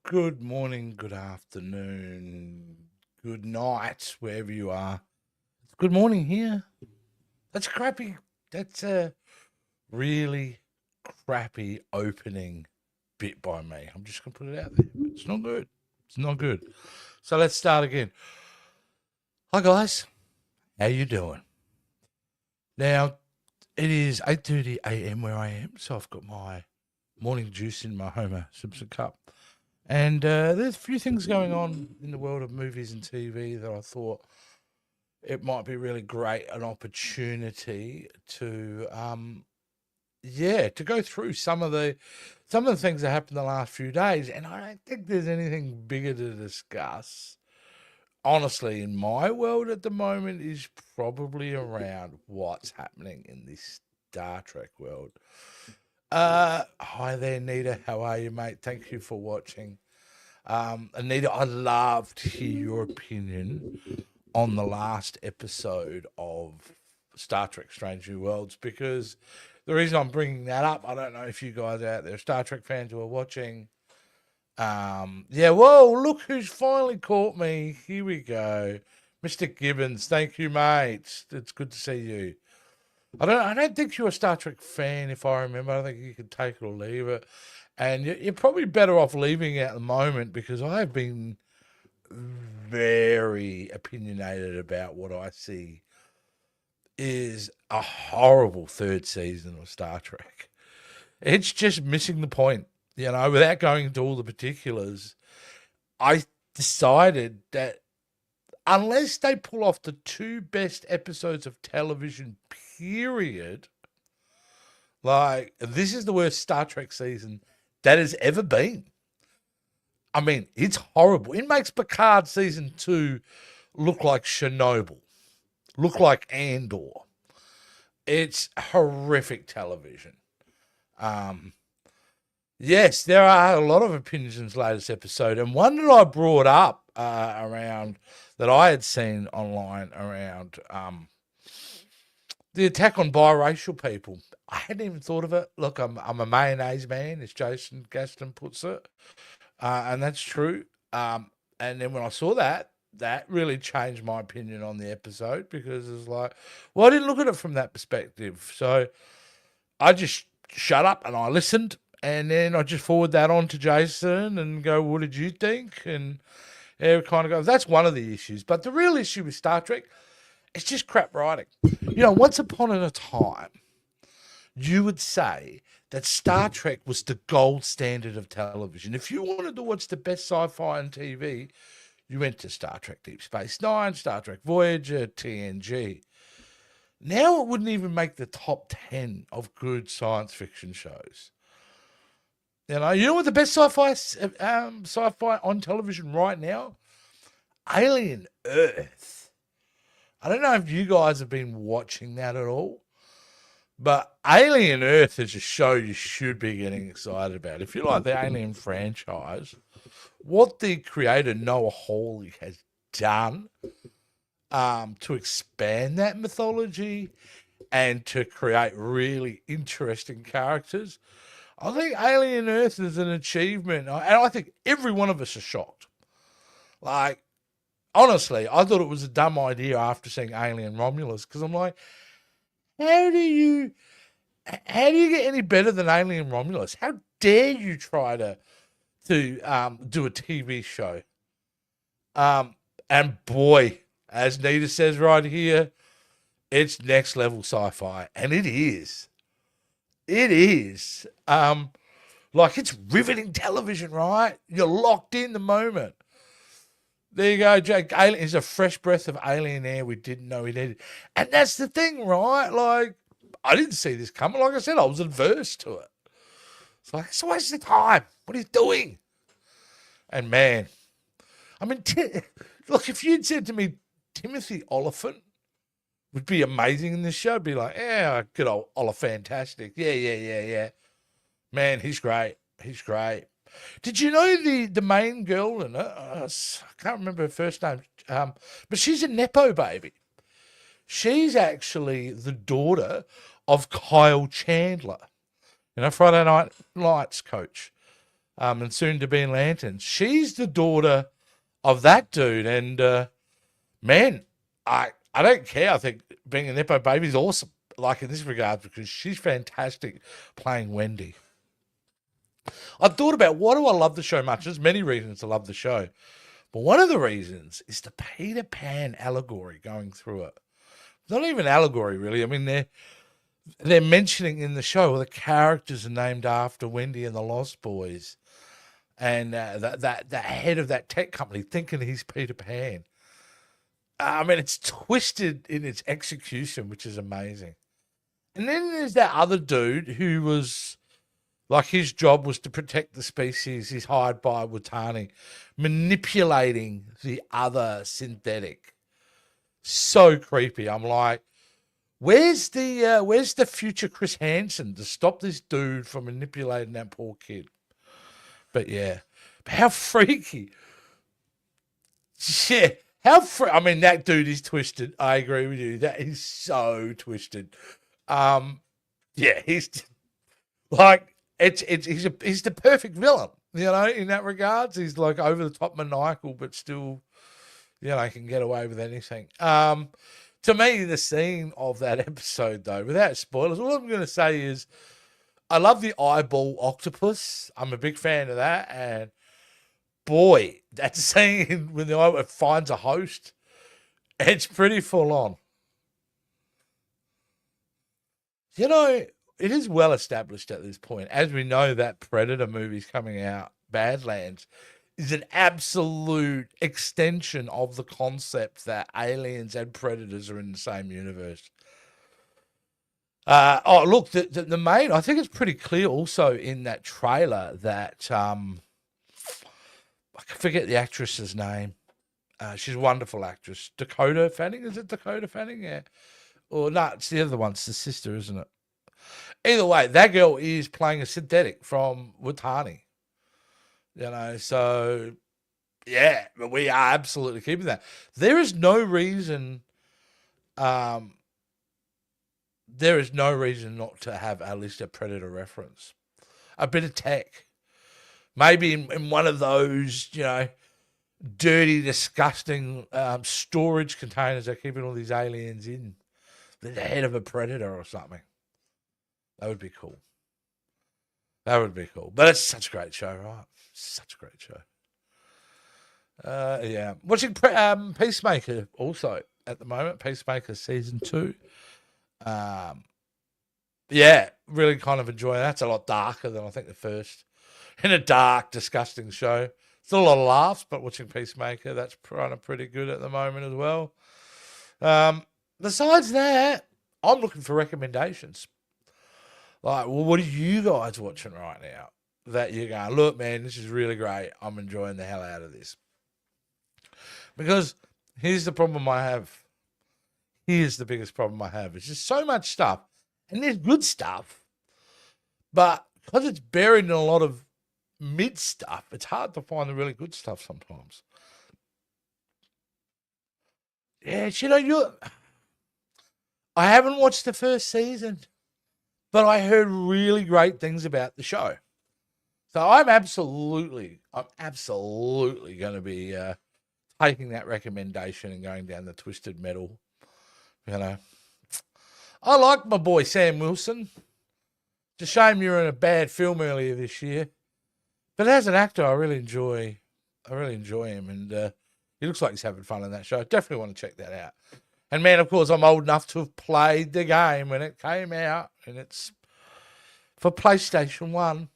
Good morning, good afternoon, good night, wherever you are. Good morning here. That's crappy. That's a really crappy opening bit by me. I'm just gonna put it out there. It's not good. It's not good. So let's start again. Hi guys, how you doing? Now it is 8:30 a.m. where I am, so I've got my morning juice in my Homer Simpson cup. And there's a few things going on in the world of movies and TV that I thought it might be really great an opportunity to to go through some of the things that happened the last few days. And I don't think there's anything bigger to discuss. Honestly, in my world at the moment is probably around what's happening in this Star Trek world. Hi there, Nita. How are you, mate? Thank you for watching. Anita, I'd love to hear your opinion on the last episode of Star Trek Strange New Worlds, because the reason I'm bringing that up, I don't know if you guys out there, Star Trek fans who are watching. Whoa, look who's finally caught me. Here we go. Mr. Gibbons, thank you, mate. It's good to see you. I don't think you're a Star Trek fan, if I remember. I think you can take it or leave it. And you're probably better off leaving it at the moment, because I've been very opinionated about what I see is a horrible third season of Star Trek. It's just missing the point. Without going into all the particulars, I decided that unless they pull off the two best episodes of television, period, like, this is the worst Star Trek season that has ever been. I mean, it's horrible. It makes Picard season 2 look like Chernobyl, look like Andor. It's horrific television. Um, yes, there are a lot of opinions in this latest episode, and one that I brought up around that I had seen online around the attack on biracial people. I hadn't even thought of it. Look, I'm a mayonnaise man, as Jason Gaston puts it, and that's true. And then when I saw that, that really changed my opinion on the episode, because it's like, well, I didn't look at it from that perspective. So I just shut up and I listened, and then I just forward that on to Jason and go, what did you think? And yeah, it kind of goes, that's one of the issues. But the real issue with Star Trek, it's just crap writing. Once upon a time, you would say that Star Trek was the gold standard of television. If you wanted to watch the best sci-fi on TV, you went to Star Trek Deep Space Nine, Star Trek Voyager, TNG. Now it wouldn't even make the top 10 of good science fiction shows. You know what the best sci-fi on television right now? Alien Earth. I don't know if you guys have been watching that at all, but Alien Earth is a show you should be getting excited about. If you like the Alien franchise, what the creator Noah Hawley has done to expand that mythology and to create really interesting characters, I think Alien Earth is an achievement. And I think every one of us are shocked. Like, honestly, I thought it was a dumb idea after seeing Alien Romulus, because I'm like, how do you get any better than Alien Romulus? How dare you try to do a TV show? And boy, as Nita says right here, it's next level sci-fi, and it is. It is. Like, it's riveting television, right? You're locked in the moment. There you go, Jake. Alien is a fresh breath of alien air we didn't know we needed. And that's the thing, right? Like, I didn't see this coming. Like I said, I was adverse to it. It's like, it's a waste of time. What are you doing? And man, I mean, look, if you'd said to me, Timothy Oliphant would be amazing in this show, I'd be like, yeah, good old Fantastic. Yeah. Man, he's great. He's great. Did you know the main girl in it? I can't remember her first name, but she's a Nepo baby. She's actually the daughter of Kyle Chandler, Friday Night Lights coach. and soon to be in Lanterns. She's the daughter of that dude, and man, I don't care. I think being a Nepo baby is awesome, like in this regard, because she's fantastic playing Wendy. I've thought about, why do I love the show much? There's many reasons to love the show, but one of the reasons is the Peter Pan allegory going through it. Not even allegory, really. I mean, they're mentioning in the show the characters are named after Wendy and the Lost Boys, and that head of that tech company thinking he's Peter Pan. I mean, it's twisted in its execution, which is amazing. And then there's that other dude who was like, his job was to protect the species. He's hired by Watani, manipulating the other synthetic. So creepy. I'm like, where's the future Chris Hansen to stop this dude from manipulating that poor kid? But yeah, how freaky. Yeah, I mean, that dude is twisted. I agree with you. That is so twisted. Yeah, he's like, he's the perfect villain, you know, in that regards. He's like over the top maniacal, but still, you know, can get away with anything. To me, the scene of that episode, though, without spoilers, all I'm going to say is I love the eyeball octopus. I'm a big fan of that. And boy, that scene when the eye finds a host, it's pretty full on. You know, it is well established at this point, as we know that Predator movie's coming out, Badlands, is an absolute extension of the concept that aliens and predators are in the same universe. Look, the main, I think it's pretty clear also in that trailer that, I forget the actress's name. She's a wonderful actress. Dakota Fanning, is it Dakota Fanning? Yeah. Or no, it's the other one. It's the sister, isn't it? Either way, that girl is playing a synthetic from Watani. You know, so yeah, but we are absolutely keeping that. There is no reason not to have at least a Predator reference. A bit of tech. Maybe in one of those, you know, dirty, disgusting storage containers they're keeping all these aliens in. The head of a Predator or something. That would be cool. That would be cool. But it's such a great show, right? Such a great show. Yeah. Watching Peacemaker also at the moment. Peacemaker season 2. Yeah, really kind of enjoying that. It's a lot darker than I think the first. In a dark, disgusting show. Still a lot of laughs, but watching Peacemaker, that's kind of pretty good at the moment as well. Besides that, I'm looking for recommendations. Like, well, what are you guys watching right now that you're going, look, man, this is really great. I'm enjoying the hell out of this. Because here's the problem I have. Here's the biggest problem I have. It's just so much stuff. And there's good stuff. But because it's buried in a lot of mid stuff, it's hard to find the really good stuff sometimes. Yeah, you know, I haven't watched the first season, but I heard really great things about the show. So I'm absolutely going to be taking that recommendation and going down the Twisted Metal. You know, I like my boy Sam Wilson. It's a shame you're in a bad film earlier this year, but as an actor, I really enjoy him, and he looks like he's having fun in that show. I definitely want to check that out. And man, of course, I'm old enough to have played the game when it came out, and it's for PlayStation 1,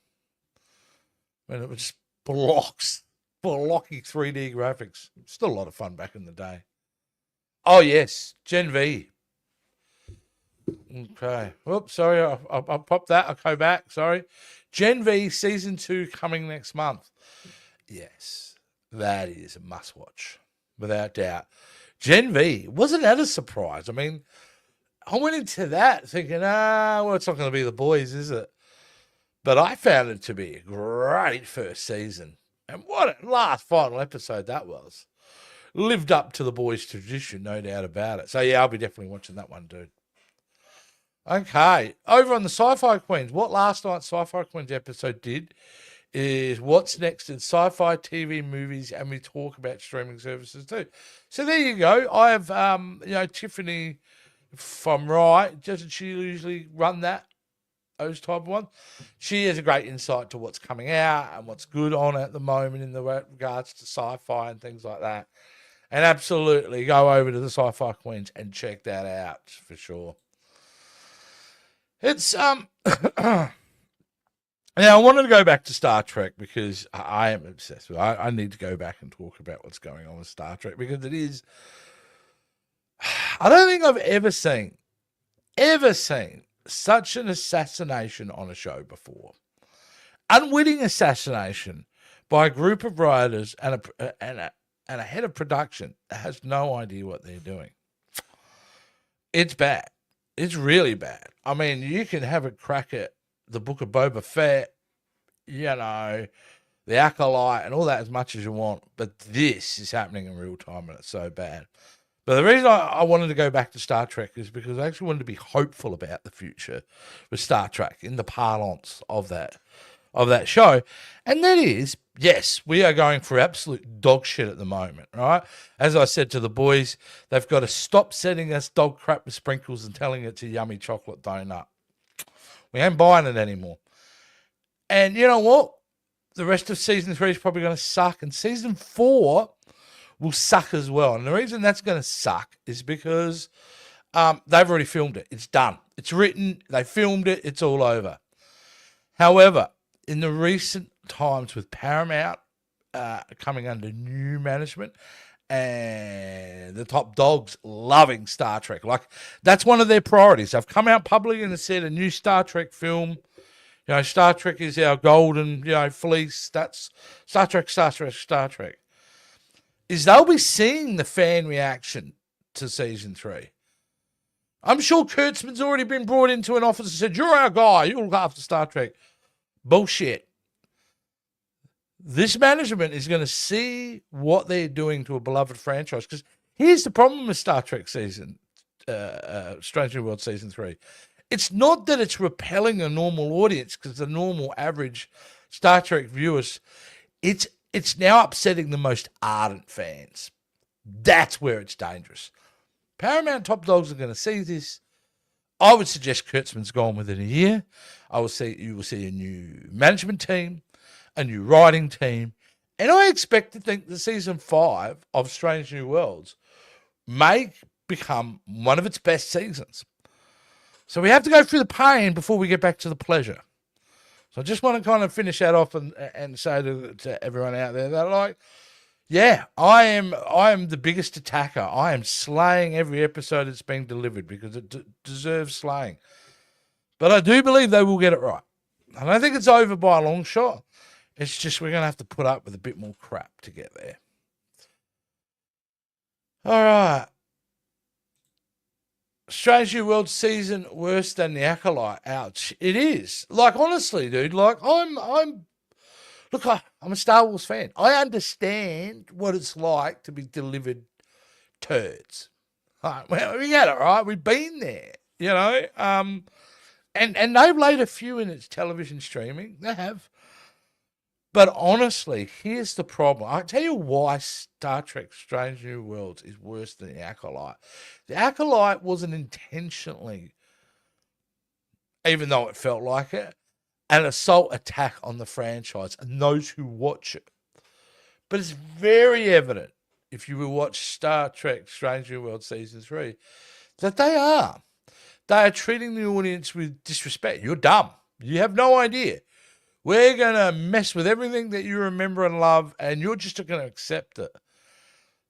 when it was blocky 3D graphics. Still a lot of fun back in the day. Oh, yes, Gen V. Okay. Oops, sorry, I'll pop that. I'll go back, sorry. Gen V Season 2 coming next month. Yes, that is a must-watch, without doubt. Gen V, wasn't that a surprise? I mean, I went into that thinking, well, it's not going to be The Boys, is it? But I found it to be a great first season. And what a last final episode that was. Lived up to The Boys tradition, no doubt about it. So, yeah, I'll be definitely watching that one, dude. Okay, over on the Sci-Fi Queens, what last night's Sci-Fi Queens episode did is what's next in sci-fi TV movies, and we talk about streaming services too. So there you go. I have, Tiffany, if I'm right, doesn't she usually run those type of ones? She has a great insight to what's coming out and what's good on at the moment in the regards to sci-fi and things like that. And absolutely go over to the Sci-Fi Queens and check that out for sure. It's Now, I wanted to go back to Star Trek because I am obsessed with it. I need to go back and talk about what's going on with Star Trek because it is... I don't think I've ever seen such an assassination on a show before. Unwitting assassination by a group of writers and a head of production that has no idea what they're doing. It's bad. It's really bad. I mean, you can have a crack at the Book of Boba Fett, the Acolyte and all that as much as you want, but this is happening in real time and it's so bad. But the reason I wanted to go back to Star Trek is because I actually wanted to be hopeful about the future with Star Trek in the parlance of that show. And that is, yes, we are going for absolute dog shit at the moment, right? As I said to the boys, they've got to stop sending us dog crap with sprinkles and telling it's a yummy chocolate donut. We ain't buying it anymore. And you know what? The rest of season 3 is probably going to suck. And season 4 will suck as well. And the reason that's going to suck is because they've already filmed it. It's done. It's written. They filmed it. It's all over. However, in the recent times with Paramount coming under new management and the top dogs loving Star Trek, like that's one of their priorities. They've come out publicly and said a new Star Trek film. Star Trek is our golden, fleece. That's Star Trek, Star Trek, Star Trek. Is they'll be seeing the fan reaction to season 3. I'm sure Kurtzman's already been brought into an office and said, "You're our guy. You look after Star Trek." Bullshit. This management is going to see what they're doing to a beloved franchise. Because here's the problem with Star Trek Strange New World season 3. It's not that it's repelling a normal audience, because the normal average Star Trek viewers, it's now upsetting the most ardent fans. That's where it's dangerous. Paramount top dogs are going to see this. I would suggest Kurtzman's gone within a year. You will see a new management team, a new writing team, and I expect to think that season 5 of Strange New Worlds may become one of its best seasons. So we have to go through the pain before we get back to the pleasure. So I just want to kind of finish that off and say to everyone out there that, I am the biggest attacker. I am slaying every episode that's being delivered because it deserves slaying. But I do believe they will get it right. I don't think it's over by a long shot. It's just we're going to have to put up with a bit more crap to get there. All right. Strange New World season worse than The Acolyte. Ouch. It is. Like, honestly, dude, like I'm a Star Wars fan. I understand what it's like to be delivered turds. Right, well, we get it, right? We've been there, and they've laid a few in its television streaming. They have. But honestly, here's the problem. I'll tell you why Star Trek Strange New Worlds is worse than The Acolyte. The Acolyte wasn't intentionally, even though it felt like it, an assault attack on the franchise and those who watch it. But it's very evident, if you will watch Star Trek Strange New World Season 3, that they are. They are treating the audience with disrespect. You're dumb. You have no idea. We're going to mess with everything that you remember and love, and you're just going to accept it.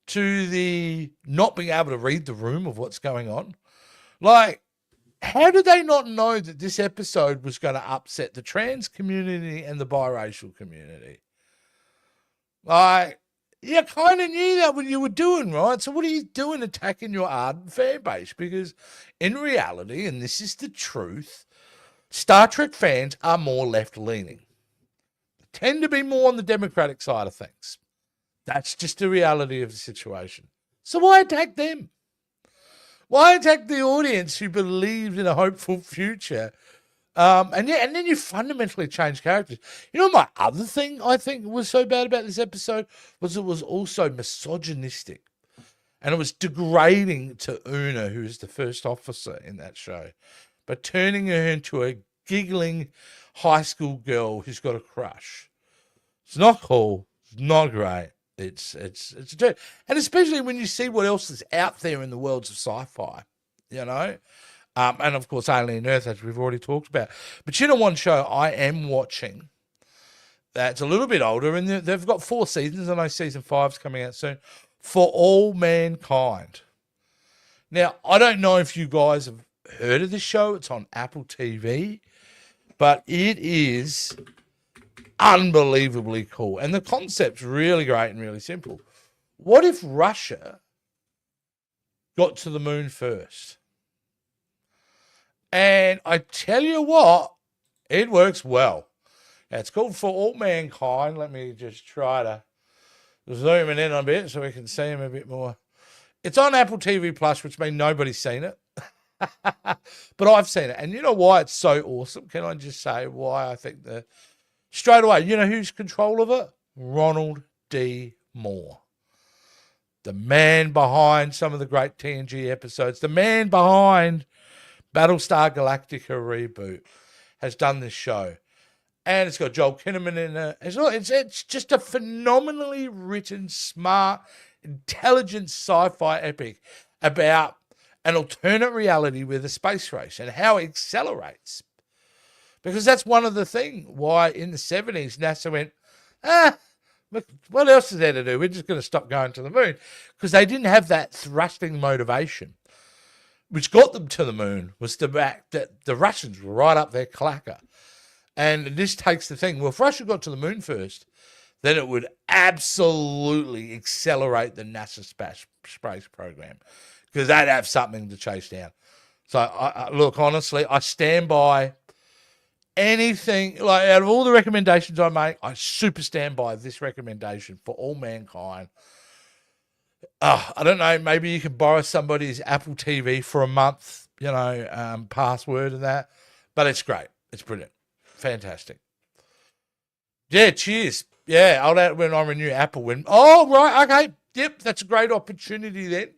To the not being able to read the room of what's going on. Like, how did they not know that this episode was going to upset the trans community and the biracial community? Like, you kind of knew that what you were doing, right? So what are you doing attacking your ardent fan base? Because in reality, and this is the truth, Star Trek fans are more left-leaning. They tend to be more on the Democratic side of things. That's just the reality of the situation. So why attack them? Why attack the audience who believed in a hopeful future And then you fundamentally change characters. You know, my other thing I think was so bad about this episode was it was also misogynistic. And it was degrading to Una, who is the first officer in that show, but turning her into a giggling high school girl who's got a crush. It's not cool. It's not great. It's a joke. And especially when you see what else is out there in the worlds of sci-fi, you know? And of course, Alien Earth, as we've already talked about. But you know, one show I am watching that's a little bit older, and they've got 4 seasons. I know season 5's coming out soon. For All Mankind. Now, I don't know if you guys have heard of this show. It's on Apple TV, but it is unbelievably cool. And the concept's really great and really simple. What if Russia got to the moon first? And I tell you what, it works well. Now, it's called For All Mankind. Let me just try to zoom it in a bit so we can see him a bit more. It's on Apple TV Plus, which means nobody's seen it. But I've seen it. And you know why it's so awesome? Can I just say why I think straight away, you know who's control of it? Ronald D. Moore. The man behind some of the great TNG episodes, the man behind Battlestar Galactica reboot, has done this show. And it's got Joel Kinnaman in it. It's just a phenomenally written, smart, intelligent sci-fi epic about an alternate reality with a space race and how it accelerates. Because that's one of the things why in the 70s NASA went, what else is there to do? We're just going to stop going to the moon. Because they didn't have that thrusting motivation, which got them to the moon, was the fact that the Russians were right up their clacker. And this takes the thing, well, if Russia got to the moon first, then it would absolutely accelerate the NASA space program, because they'd have something to chase down. So, look, honestly, I stand by anything, like out of all the recommendations I make, I super stand by this recommendation For All Mankind. I don't know, maybe you can borrow somebody's Apple TV for a month, you know, password and that, but it's great. It's brilliant. Fantastic. Yeah, cheers. Yeah, I'll add when I renew Apple. Oh, right, okay. Yep, that's a great opportunity then.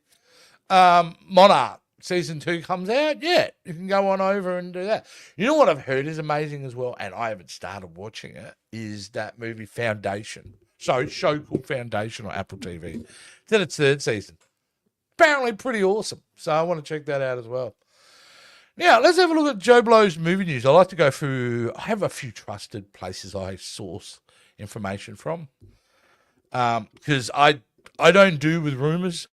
Monarch season 2 comes out. Yeah, you can go on over and do that. You know what I've heard is amazing as well, and I haven't started watching it, is that movie Foundation. Show called Foundation on Apple TV. It's in its 3rd season. Apparently pretty awesome. So I want to check that out as well. Now, let's have a look at Joe Blow's movie news. I like to go through, I have a few trusted places I source information from. Because I don't do with rumors.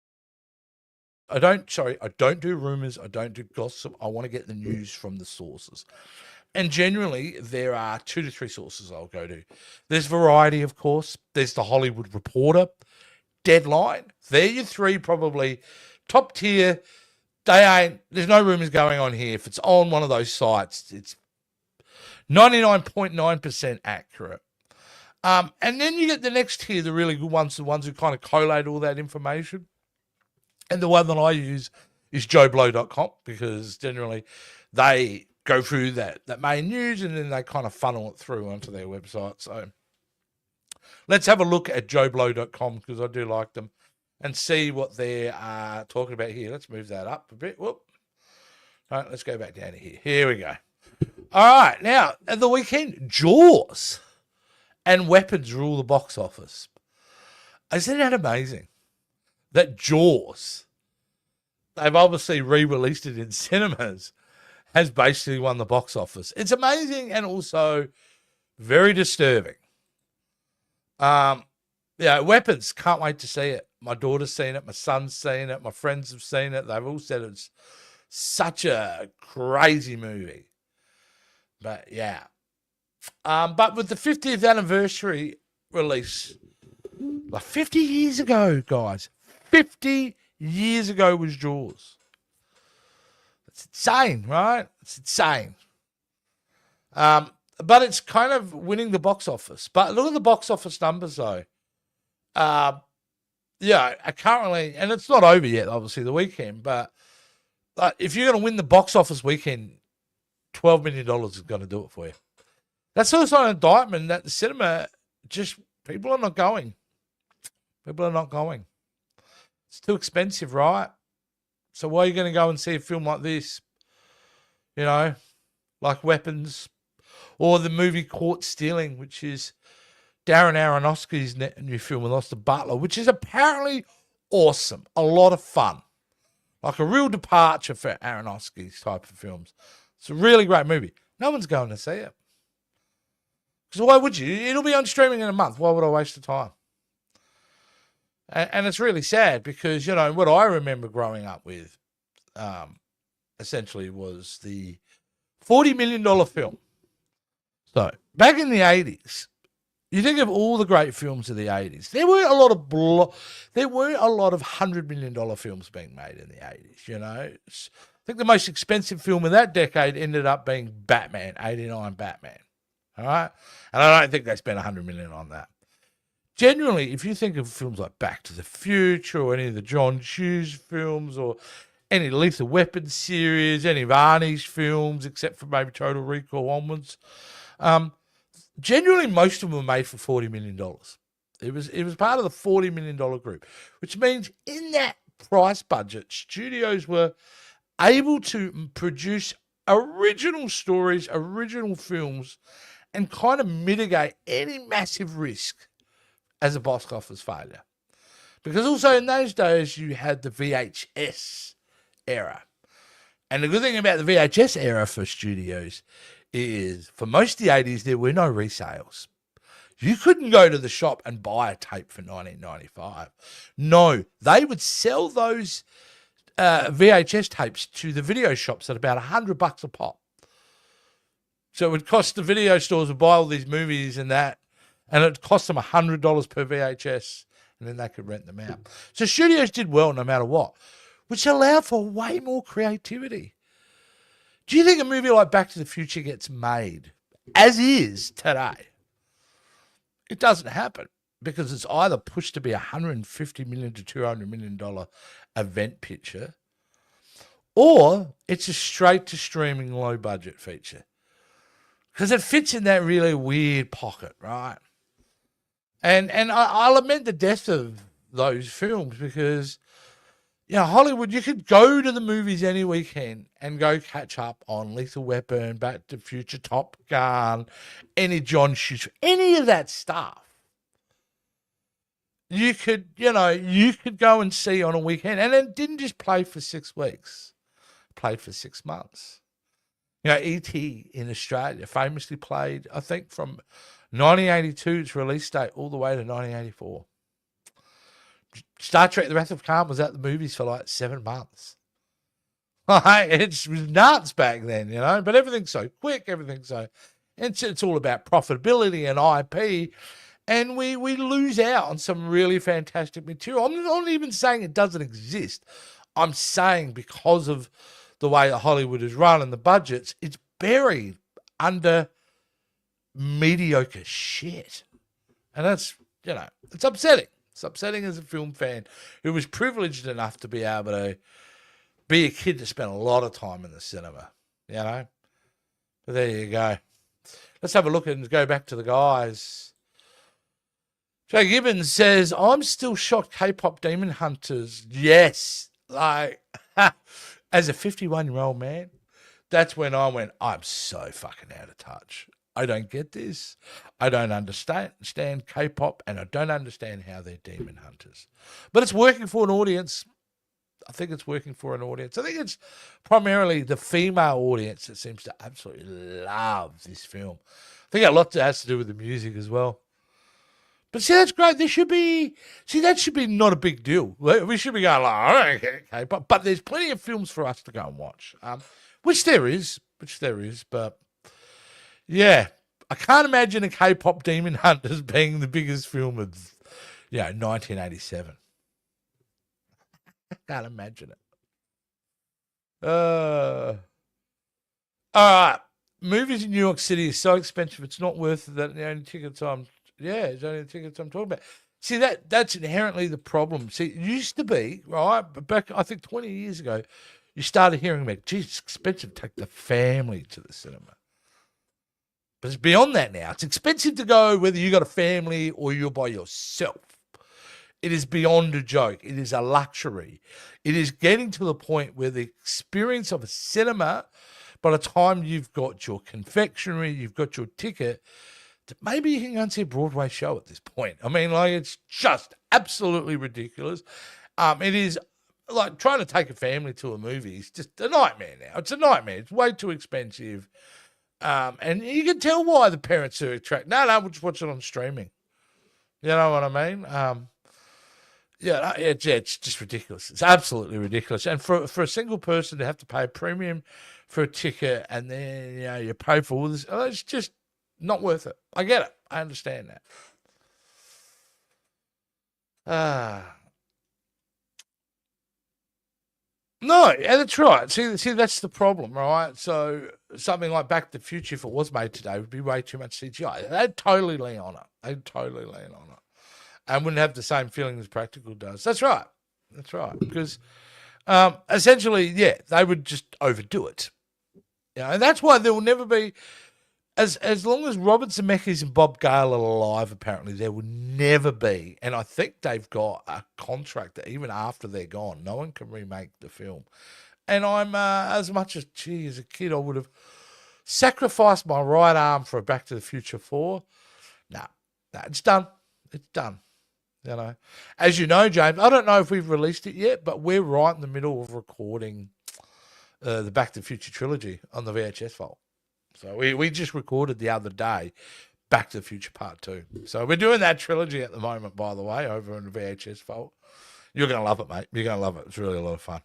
I don't do rumors. I don't do gossip. I want to get the news from the sources. And generally, there are 2 to 3 sources I'll go to. There's Variety, of course. There's The Hollywood Reporter. Deadline. They're your 3 probably top tier. There's no rumors going on here. If it's on one of those sites, it's 99.9% accurate. And then you get the next tier, the really good ones, the ones who kind of collate all that information. And the one that I use is joeblow.com, because generally they go through that main news and then they kind of funnel it through onto their website. So let's have a look at joeblow.com, because I do like them, and see what they're talking about here. Let's move that up a bit. Whoop. All right, let's go back down to here. Here we go. All right, now, at the weekend, Jaws and Weapons rule the box office. Isn't that amazing? That Jaws, they've obviously re-released it in cinemas, has basically won the box office. It's amazing and also very disturbing. Yeah, Weapons, can't wait to see it. My daughter's seen it, my son's seen it, my friends have seen it. They've all said it's such a crazy movie. But yeah. But with the 50th anniversary release, like 50 years ago, guys, 50 years ago was Jaws. It's insane, right? It's insane. But it's kind of winning the box office. But look at the box office numbers, though. Yeah, currently, and it's not over yet, obviously, the weekend, but if you're going to win the box office weekend, $12 million is going to do it for you. That's also an indictment that the cinema just, people are not going. People are not going. It's too expensive, right? So why are you going to go and see a film like this? You know, like Weapons, or the movie Caught Stealing, which is Darren Aronofsky's new film with Austin Butler, which is apparently awesome. A lot of fun. Like a real departure for Aronofsky's type of films. It's a really great movie. No one's going to see it. Because why would you? It'll be on streaming in a month. Why would I waste the time? And it's really sad because, you know, what I remember growing up with essentially was the $40 million film. So back in the 80s, you think of all the great films of the 80s. There were a lot of $100 million films being made in the 80s, you know. I think the most expensive film of that decade ended up being Batman, 89 Batman. All right? And I don't think they spent $100 million on that. Generally, if you think of films like Back to the Future or any of the John Hughes films or any Lethal Weapon series, any of Arnie's films, except for maybe Total Recall onwards, generally most of them were made for $40 million. It was part of the $40 million group, which means in that price budget, studios were able to produce original stories, original films, and kind of mitigate any massive risk as a box office failure. Because also in those days, you had the VHS era. And the good thing about the VHS era for studios is for most of the 80s, there were no resales. You couldn't go to the shop and buy a tape for $19.95. No, they would sell those VHS tapes to the video shops at about $100 a pop. So it would cost the video stores to buy all these movies and that, and it cost them $100 per VHS, and then they could rent them out. So studios did well no matter what, which allowed for way more creativity. Do you think a movie like Back to the Future gets made as is today? It doesn't happen because it's either pushed to be $150 million to $200 million event picture, or it's a straight to streaming low budget feature because it fits in that really weird pocket, right? And I lament the death of those films because, you know, Hollywood, you could go to the movies any weekend and go catch up on Lethal Weapon, Back to the Future, Top Gun, any John Hughes, any of that stuff. You could go and see on a weekend, and it didn't just play for 6 weeks. It played for 6 months. You know, E.T. in Australia famously played, I think, from 1982, its release date, all the way to 1984. Star Trek The Wrath of Khan was at the movies for like 7 months. It was nuts back then, you know, but everything's so quick, it's all about profitability and IP, and we lose out on some really fantastic material. I'm not even saying it doesn't exist. I'm saying because of the way that Hollywood is run and the budgets, it's buried under mediocre shit. And that's, you know, it's upsetting. It's upsetting as a film fan who was privileged enough to be able to be a kid that spent a lot of time in the cinema, you know. But there you go. Let's have a look and go back to the guys. Joe Gibbons says, I'm still shocked K-pop Demon Hunters. Yes. Like, as a 51-year-old man, that's when I went, I'm so fucking out of touch. I don't get this. I don't understand K-pop, and I don't understand how they're demon hunters. But it's working for an audience. I think it's working for an audience. I think it's primarily the female audience that seems to absolutely love this film. I think a lot has to do with the music as well. But see, that's great. That should be not a big deal. We should be going like, I don't get K-pop. But there's plenty of films for us to go and watch, which there is. But yeah, I can't imagine a K-pop Demon Hunters being the biggest film of, 1987. I can't imagine it. All right. Movies in New York City is so expensive, it's not worth it. It's only the tickets I'm talking about. See, that's inherently the problem. See, it used to be, right, but back, I think 20 years ago, you started hearing about, geez, it's expensive to take the family to the cinema. But it's beyond that now. It's expensive to go whether you got a family or you're by yourself. It is beyond a joke. It is a luxury. It is getting to the point where the experience of a cinema, by the time you've got your confectionery, you've got your ticket, maybe you can go and see a Broadway show at this point. I mean, like, it's just absolutely ridiculous. It is like trying to take a family to a movie is just a nightmare now. It's a nightmare. It's way too expensive. And you can tell why the parents are attracted. No, we'll just watch it on streaming. You know what I mean? It's just ridiculous. It's absolutely ridiculous. And for a single person to have to pay a premium for a ticket and then, you pay for all this, it's just not worth it. I get it. I understand that. No, yeah, that's right. See, that's the problem, right? So something like Back to the Future, if it was made today, would be way too much CGI. They'd totally lean on it. And wouldn't have the same feeling as practical does. That's right. Because essentially, they would just overdo it. And that's why there will never be, as long as Robert Zemeckis and Bob Gale are alive, apparently, there will never be, and I think they've got a contract that even after they're gone, no one can remake the film. And I'm, as much as, as a kid, I would have sacrificed my right arm for a Back to the Future 4. No, it's done. It's done. As you know, James, I don't know if we've released it yet, but we're right in the middle of recording the Back to the Future trilogy on the VHS vault. So we just recorded the other day Back to the Future Part 2. So we're doing that trilogy at the moment, by the way, over in the VHS vault. You're going to love it, mate. You're going to love it. It's really a lot of fun.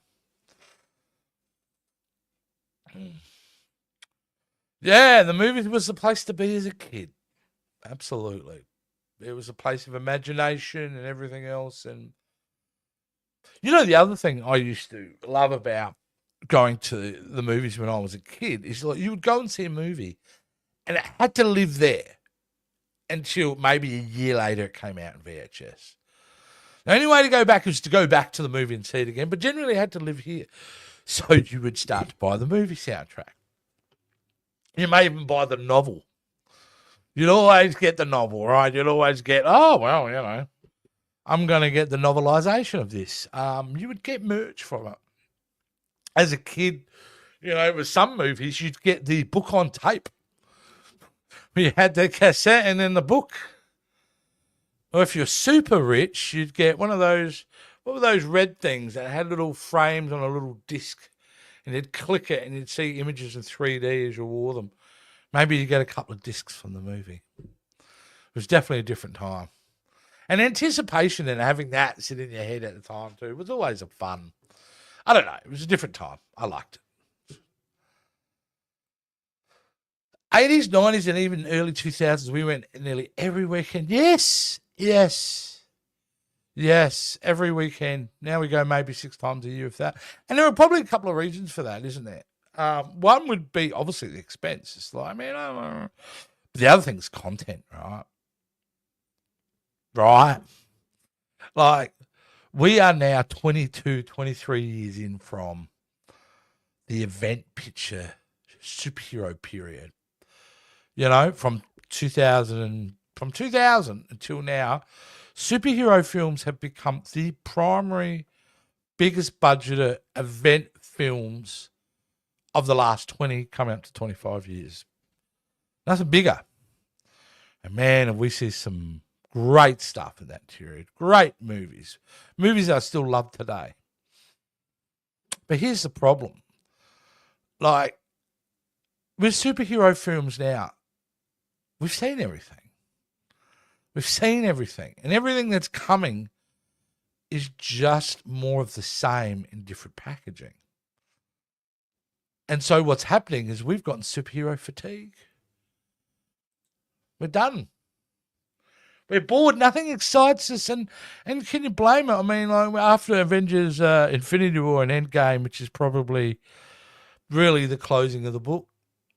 Yeah, the movie was the place to be as a kid. Absolutely. It was a place of imagination and everything else. And the other thing I used to love about going to the movies when I was a kid is like you would go and see a movie and it had to live there until maybe a year later it came out in VHS. The only way to go back was to go back to the movie and see it again, but generally it had to live here. So you would start to buy the movie soundtrack. You may even buy the novel. You'd always get the novel, right? You'd always get, I'm going to get the novelization of this. You would get merch from it. As a kid, with some movies, you'd get the book on tape. You had the cassette and then the book. Or if you're super rich, you'd get one of those, what were those red things that had little frames on a little disc? And you'd click it and you'd see images in 3D as you wore them. Maybe you get a couple of discs from the movie. It was definitely a different time. And anticipation and having that sit in your head at the time too was always a fun. I don't know. It was a different time. I liked it. 80s, 90s, and even early 2000s, we went nearly every weekend. Yes. Every weekend. Now we go maybe 6 times a year, if that. And there are probably a couple of reasons for that, isn't there? One would be obviously the expense. It's like, but the other thing is content, right? Right. Like, we are now 22, 23 years in from the event picture superhero period. From 2000 until now, superhero films have become the primary, biggest budgeted event films of the last 20, coming up to 25 years. Nothing bigger. And man, have we seen some great stuff in that period. Great movies. Movies I still love today. But here's the problem. Like, with superhero films now, we've seen everything. And everything that's coming is just more of the same in different packaging. And so what's happening is we've gotten superhero fatigue. We're done. We're bored. Nothing excites us. And can you blame it? I mean, like, after Avengers Infinity War and Endgame, which is probably really the closing of the book,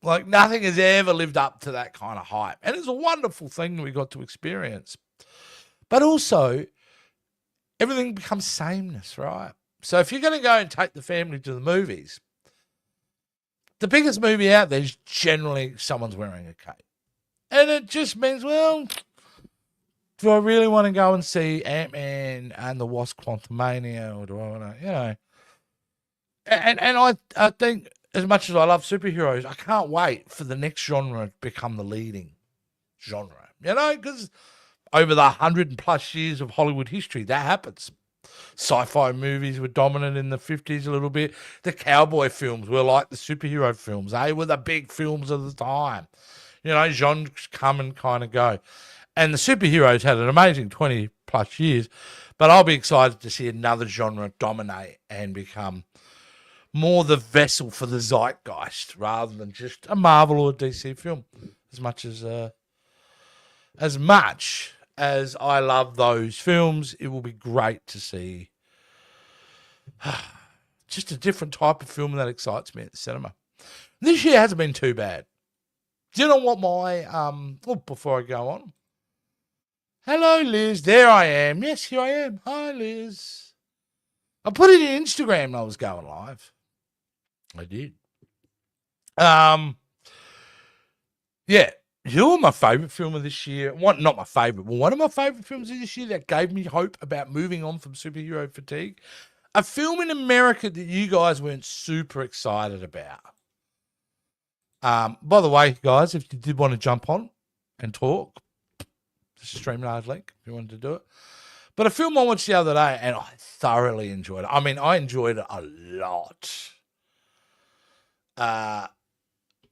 like, nothing has ever lived up to that kind of hype. And it's a wonderful thing we got to experience. But also, everything becomes sameness, right? So if you're going to go and take the family to the movies, the biggest movie out there is generally someone's wearing a cape. And it just means, well, do I really want to go and see Ant-Man and the Wasp Quantumania, or do I want to, you know? And I think, as much as I love superheroes, I can't wait for the next genre to become the leading genre, you know, because over the 100+ years of Hollywood history, that happens. Sci-fi movies were dominant in the 50s a little bit. The cowboy films were like the superhero films. They were the big films of the time. You know, genres come and kind of go. And the superheroes had an amazing 20+ years, but I'll be excited to see another genre dominate and become more the vessel for the zeitgeist rather than just a Marvel or a DC film. As much as I love those films, it will be great to see just a different type of film that excites me at the cinema. This year hasn't been too bad. Do you know what my before I go on? Hello, Liz. There I am. Yes, here I am. Hi, Liz. I put it in Instagram and I was going live. I did. Yeah. You're my favourite film of this year. Not my favourite, but one of my favourite films of this year that gave me hope about moving on from superhero fatigue. A film in America that you guys weren't super excited about. By the way, guys, if you did want to jump on and talk, this is Streamyard link if you wanted to do it. But a film I watched the other day and I thoroughly enjoyed it. I mean, I enjoyed it a lot. And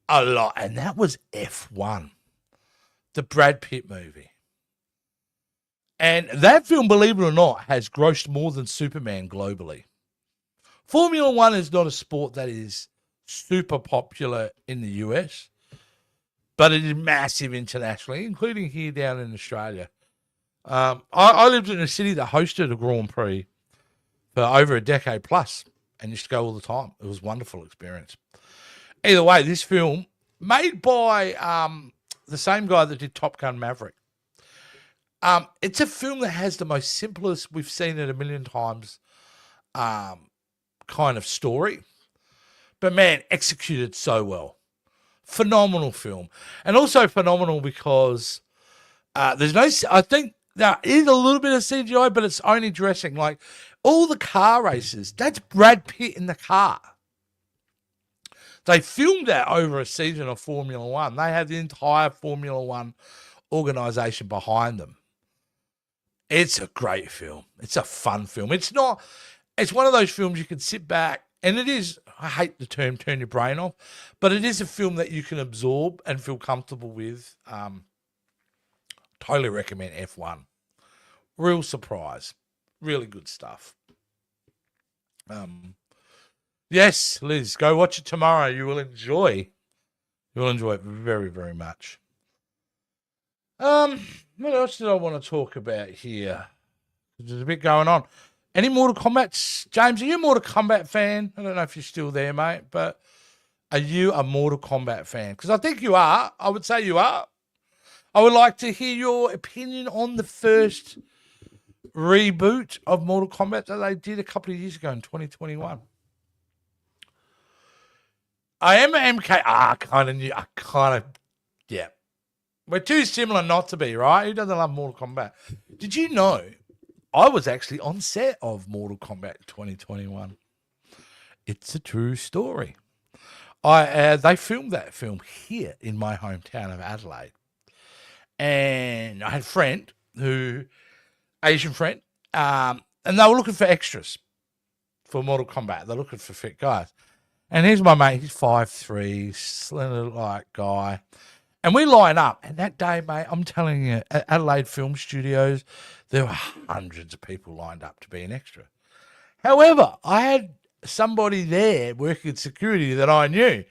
that was F1. The Brad Pitt movie. And that film, believe it or not, has grossed more than Superman globally. Formula One is not a sport that is super popular in the US, but it is massive internationally, including here down in Australia. I lived in a city that hosted a Grand Prix for over a decade plus and used to go all the time. It was a wonderful experience. Either way, this film, made by the same guy that did Top Gun Maverick. It's a film that has the most simplest, we've seen it a million times, kind of story. But man, executed so well. Phenomenal film. And also phenomenal because there's no, I think there is a little bit of CGI, but it's only dressing. Like all the car races, that's Brad Pitt in the car. They filmed that over a season of Formula One. They had the entire Formula One organization behind them. It's a great film. It's a fun film. It's one of those films you can sit back, and it is, I hate the term turn your brain off, but it is a film that you can absorb and feel comfortable with. Totally recommend F1. Real surprise. Really good stuff. Yes, Liz, go watch it tomorrow. You will enjoy it very, very much. What else did I want to talk about here? There's a bit going on. Any Mortal Kombat? James, are you a Mortal Kombat fan? I don't know if you're still there, mate, but are you a Mortal Kombat fan? Because I think you are. I would say you are. I would like to hear your opinion on the first reboot of Mortal Kombat that they did a couple of years ago in 2021. I am an MK. Yeah. We're too similar not to be, right? Who doesn't love Mortal Kombat? Did you know I was actually on set of Mortal Kombat 2021? It's a true story. They filmed that film here in my hometown of Adelaide. And I had a friend Asian friend, and they were looking for extras for Mortal Kombat. They're looking for fit guys. And here's my mate. He's 5'3", slender like guy. And we line up. And that day, mate, I'm telling you, at Adelaide Film Studios, there were hundreds of people lined up to be an extra. However, I had somebody there working security that I knew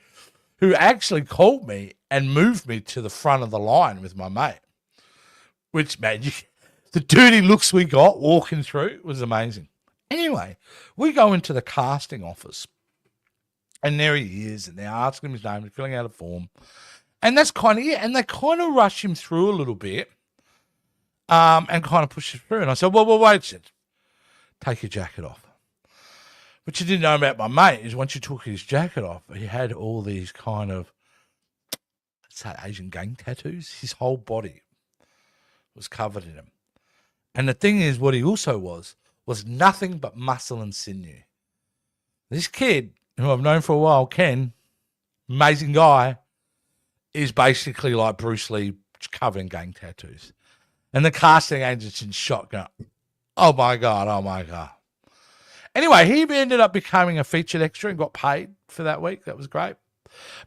who actually called me and moved me to the front of the line with my mate. Which, man, the dirty looks we got walking through was amazing. Anyway, we go into the casting office. And there he is, and they're asking him his name, filling out a form. And that's kind of it. And they kind of rush him through a little bit and kind of push him through. And I said, well, wait a second. Take your jacket off. What you didn't know about my mate is once you took his jacket off, he had all these kind of, let's say, Asian gang tattoos. His whole body was covered in them. And the thing is, what he also was nothing but muscle and sinew. This kid, who I've known for a while, Ken, amazing guy, is basically like Bruce Lee covered in gang tattoos. And the casting agent's in shock going, oh my God. Anyway, he ended up becoming a featured extra and got paid for that week. That was great.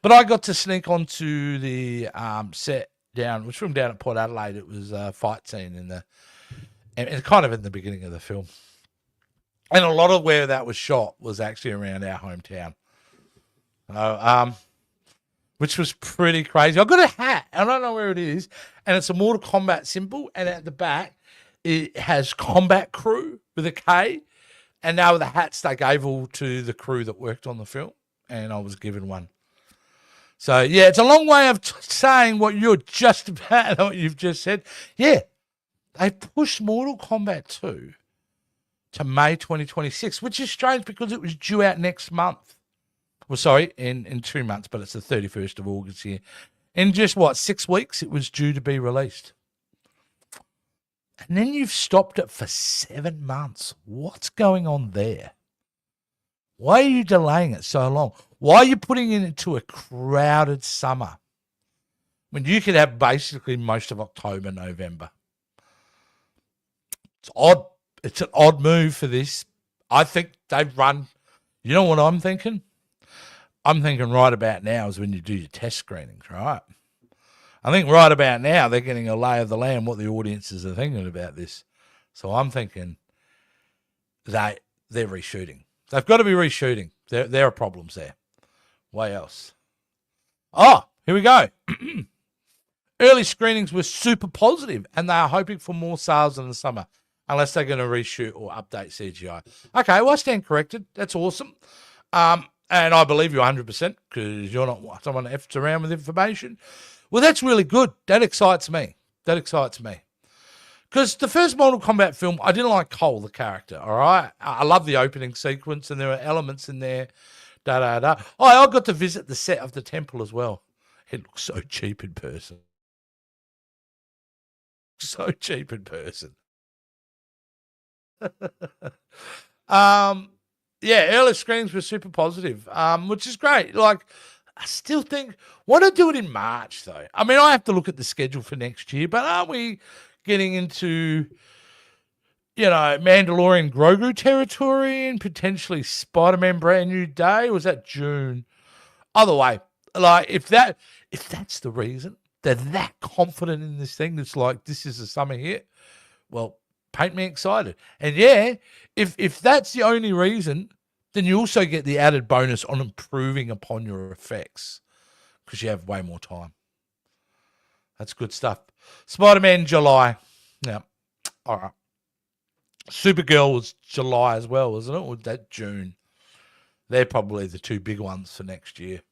But I got to sneak onto the set down, which from down at Port Adelaide. It was a fight scene and kind of in the beginning of the film. And a lot of where that was shot was actually around our hometown. Which was pretty crazy. I got a hat. I don't know where it is. And it's a Mortal Kombat symbol. And at the back, it has Combat Crew with a K. And now the hats they gave all to the crew that worked on the film. And I was given one. So, yeah, it's a long way of saying what you're just about, what you've just said. Yeah, they pushed Mortal Kombat 2 to May 2026, which is strange because it was due out next month. Well, sorry, in 2 months, but it's the 31st of August here. In just, 6 weeks, it was due to be released. And then you've stopped it for 7 months. What's going on there? Why are you delaying it so long? Why are you putting it into a crowded summer when you could have basically most of October, November? It's odd. It's an odd move for this. I think they've run. You know what I'm thinking? I'm thinking right about now is when you do your test screenings, right? I think right about now they're getting a lay of the land, what the audiences are thinking about this. So I'm thinking they're reshooting. They've got to be reshooting. There are problems there. What else? Oh, here we go. Early screenings were super positive, and they are hoping for more sales in the summer, unless they're going to reshoot or update CGI. Okay, well, I stand corrected. That's awesome. And I believe you 100% because you're not someone that F's around with information. Well, that's really good. That excites me. Because the first Mortal Kombat film, I didn't like Cole, the character, all right? I love the opening sequence, and there are elements in there, Oh, I got to visit the set of the temple as well. It looks so cheap in person. Yeah, early screenings were super positive, which is great. Like, I still think, why not do it in March, though? I mean, I have to look at the schedule for next year, but aren't we getting into, Mandalorian Grogu territory and potentially Spider-Man Brand New Day? Or was that June? Either way, like, if that's the reason they're that confident in this thing, that's like, this is a summer hit, well, paint me excited. And yeah, if that's the only reason, then you also get the added bonus on improving upon your effects because you have way more time. That's good stuff. Spider-Man July. Yeah. All right. Supergirl was July as well, wasn't it? Or was that June? They're probably the two big ones for next year.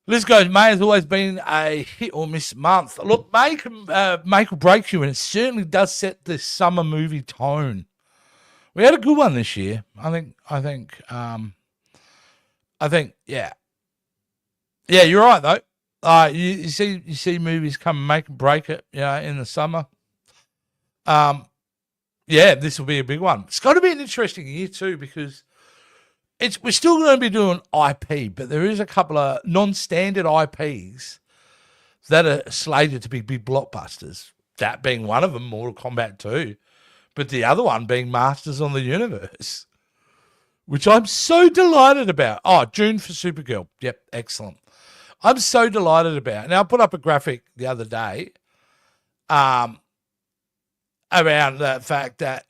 Liz goes, May has always been a hit or miss month. Look, May can make or break you, and it certainly does set the summer movie tone. We had a good one this year. I think, yeah. Yeah, you're right though. You see movies come and make and break it, in the summer. Yeah, this will be a big one. It's got to be an interesting year too because we're still going to be doing IP, but there is a couple of non-standard IPs that are slated to be big blockbusters. That being one of them, Mortal Kombat 2. But the other one being Masters on the Universe, which I'm so delighted about. Oh, June for Supergirl. Yep, excellent. I'm so delighted about. Now, I put up a graphic the other day around the fact that,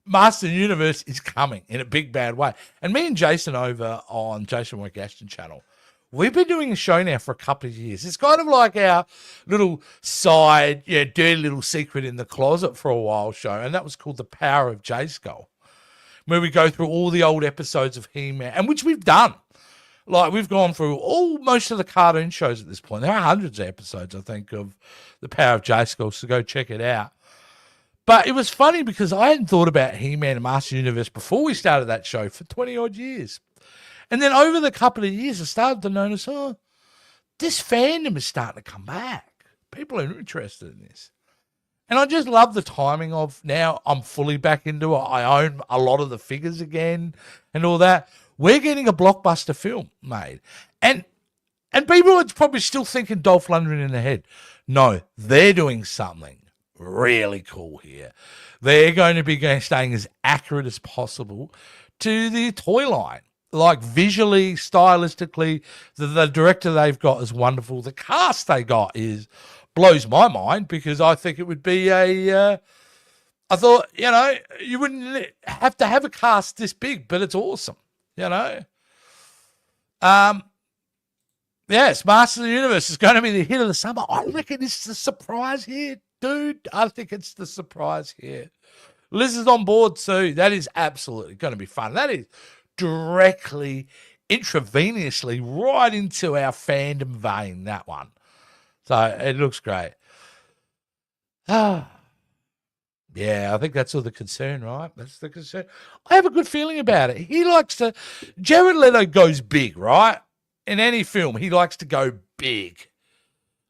Master Universe is coming in a big, bad way. And me and Jason over on Jason Work Ashton channel, we've been doing a show now for a couple of years. It's kind of like our little side, dirty little secret in the closet for a while show. And that was called The Power of J-Skull, where we go through all the old episodes of He-Man, and which we've done. Like, we've gone through most of the cartoon shows at this point. There are hundreds of episodes, I think, of The Power of J-Skull, so go check it out. But it was funny because I hadn't thought about He-Man and Master Universe before we started that show for 20 odd years. And then over the couple of years, I started to notice, this fandom is starting to come back. People are interested in this. And I just love the timing of now I'm fully back into it. I own a lot of the figures again and all that. We're getting a blockbuster film made. And people are probably still thinking Dolph Lundgren in their head. No, they're doing something really cool here. They're going to be staying as accurate as possible to the toy line. Like visually, stylistically, the director they've got is wonderful. The cast they got blows my mind because I think it would be I thought, you wouldn't have to have a cast this big, but it's awesome, Yes, Masters of the Universe is going to be the hit of the summer. I reckon it's the surprise here, dude. I think it's the surprise here. Liz is on board too. That is absolutely going to be fun. That is directly, intravenously, right into our fandom vein, that one. So it looks great. Yeah, I think that's all the concern, right? That's the concern. I have a good feeling about it. Jared Leto goes big, right? In any film, he likes to go big.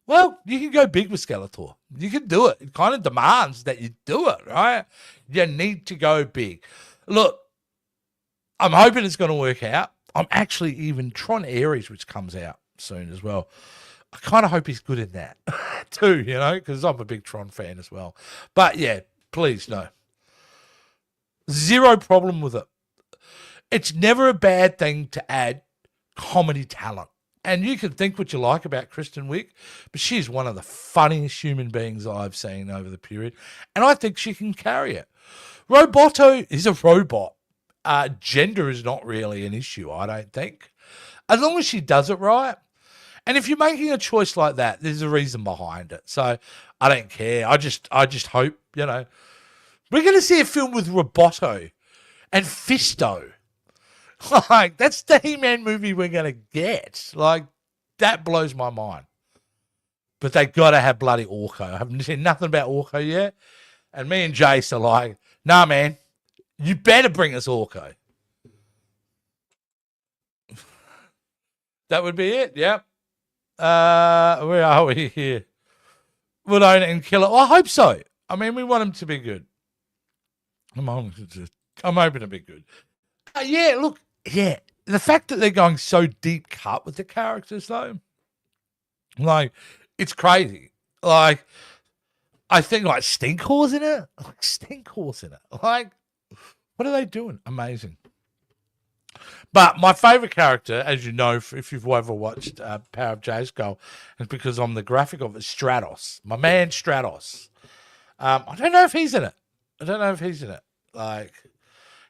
Well, you can go big with Skeletor. You can do it. It kind of demands that you do it, right? You need to go big. Look, I'm hoping it's going to work out. I'm actually even Tron Ares, which comes out soon as well. I kind of hope he's good in that too, because I'm a big Tron fan as well. But yeah, please, no. Zero problem with it. It's never a bad thing to add comedy talent. And you can think what you like about Kristen Wiig, but she's one of the funniest human beings I've seen over the period. And I think she can carry it. Roboto is a robot. Gender is not really an issue, I don't think. As long as she does it right. And if you're making a choice like that, there's a reason behind it. So I don't care. I just hope, we're going to see a film with Roboto and Fisto. Like, that's the He-Man movie we're going to get. Like, that blows my mind. But they got to have bloody Orko. I haven't seen nothing about Orko yet. And me and Jace are like, nah, man, you better bring us Orko. That would be it, yep. Where are we here? We'll own it and kill it. Well, I hope so. I mean, we want him to be good. I'm hoping to be good. Yeah, look, yeah. The fact that they're going so deep cut with the characters, though, like, it's crazy. Like, I think, like, Stinkhaw's in it. Like, what are they doing? Amazing. But my favorite character, as you know, if you've ever watched Power of Jayskull, is because I'm the graphic of it, Stratos. My man Stratos. I don't know if he's in it. Like,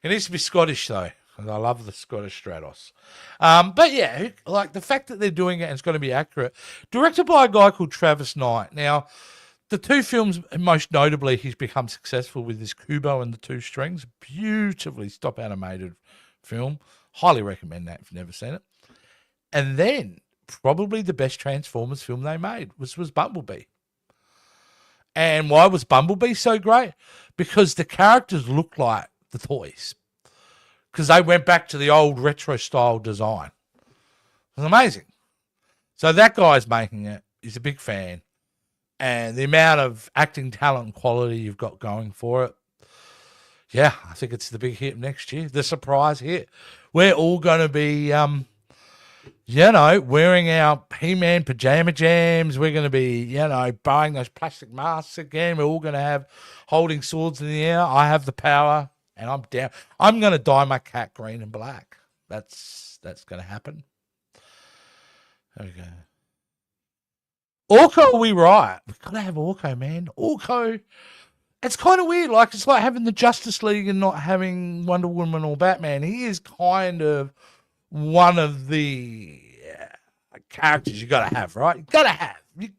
he needs to be Scottish, though. And I love the Scottish Stratos. But yeah, like the fact that they're doing it and it's going to be accurate. Directed by a guy called Travis Knight. Now, the two films, most notably, he's become successful with this Kubo and the Two Strings. Beautifully stop animated film. Highly recommend that if you've never seen it. And then, probably the best Transformers film they made was Bumblebee. And why was Bumblebee so great? Because the characters look like the toys. Because they went back to the old retro style design. It was amazing. So that guy's making it. He's a big fan. And the amount of acting talent and quality you've got going for it. Yeah, I think it's the big hit next year. The surprise hit. We're all going to be, wearing our He-Man pajama jams. We're going to be, buying those plastic masks again. We're all going to have holding swords in the air. I have the power. And I'm down. I'm going to dye my cat green and black. That's going to happen. There we go. Orko, are we right? We've got to have Orko, man. Orko. It's kind of weird. Like, it's like having the Justice League and not having Wonder Woman or Batman. He is kind of one of the characters you got to have, right? You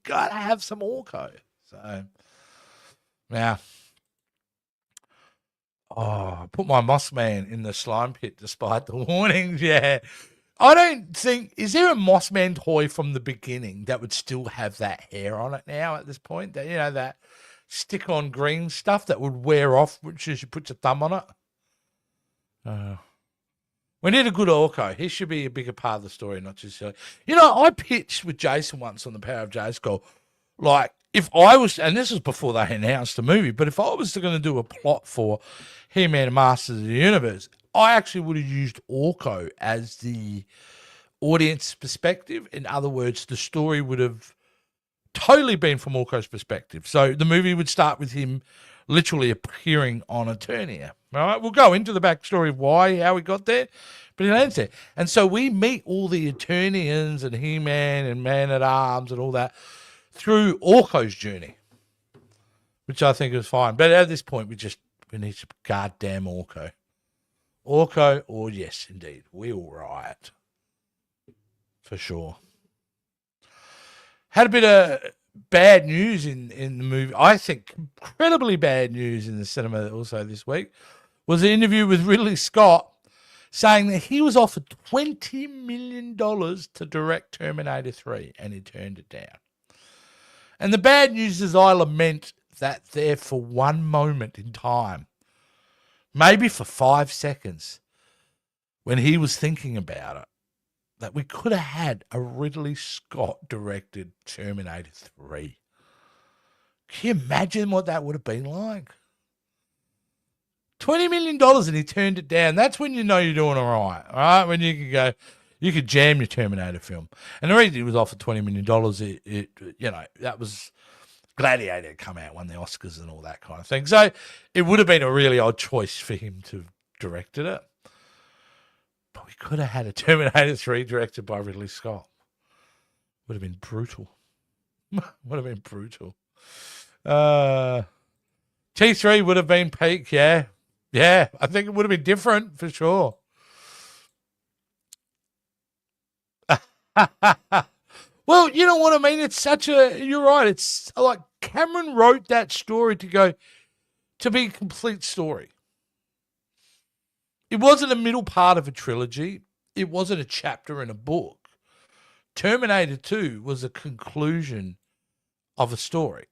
got to have some Orko. So, now. Oh, put my Moss Man in the slime pit despite the warnings. Yeah. I don't think, is there a Moss Man toy from the beginning that would still have that hair on it now at this point? That, stick-on green stuff that would wear off as you put your thumb on it. We need a good Orko. He should be a bigger part of the story, not just silly. I pitched with Jason once on the Power of Jayskull, like, if I was, and this was before they announced the movie, but if I was going to do a plot for He-Man and Masters of the Universe, I actually would have used Orko as the audience perspective. In other words, the story would have totally been from Orko's perspective. So the movie would start with him literally appearing on Eternia. All right, we'll go into the backstory of how we got there, but he lands there. And so we meet all the Eternians and He-Man and Man-at-Arms and all that through Orko's journey, which I think is fine. But at this point, we need some goddamn Orko. Orko, or yes, indeed, we'll riot. For sure. Had a bit of bad news in the movie. I think incredibly bad news in the cinema also this week was an interview with Ridley Scott saying that he was offered $20 million to direct Terminator 3 and he turned it down. And the bad news is I lament that there for one moment in time, maybe for 5 seconds, when he was thinking about it, that we could have had a Ridley Scott directed Terminator 3. Can you imagine what that would have been like? $20 million and he turned it down. That's when you know you're doing all right? When you can go, you could jam your Terminator film. And the reason he was offered $20 million, that was Gladiator had come out, won the Oscars and all that kind of thing. So it would have been a really odd choice for him to have directed it. But we could have had a Terminator 3 directed by Ridley Scott. Would have been brutal. Would have been brutal. T3 would have been peak, yeah. Yeah, I think it would have been different for sure. Well, you know what I mean? You're right. It's like Cameron wrote that story to be a complete story. It wasn't a middle part of a trilogy. It wasn't a chapter in a book. Terminator 2 was a conclusion of a story.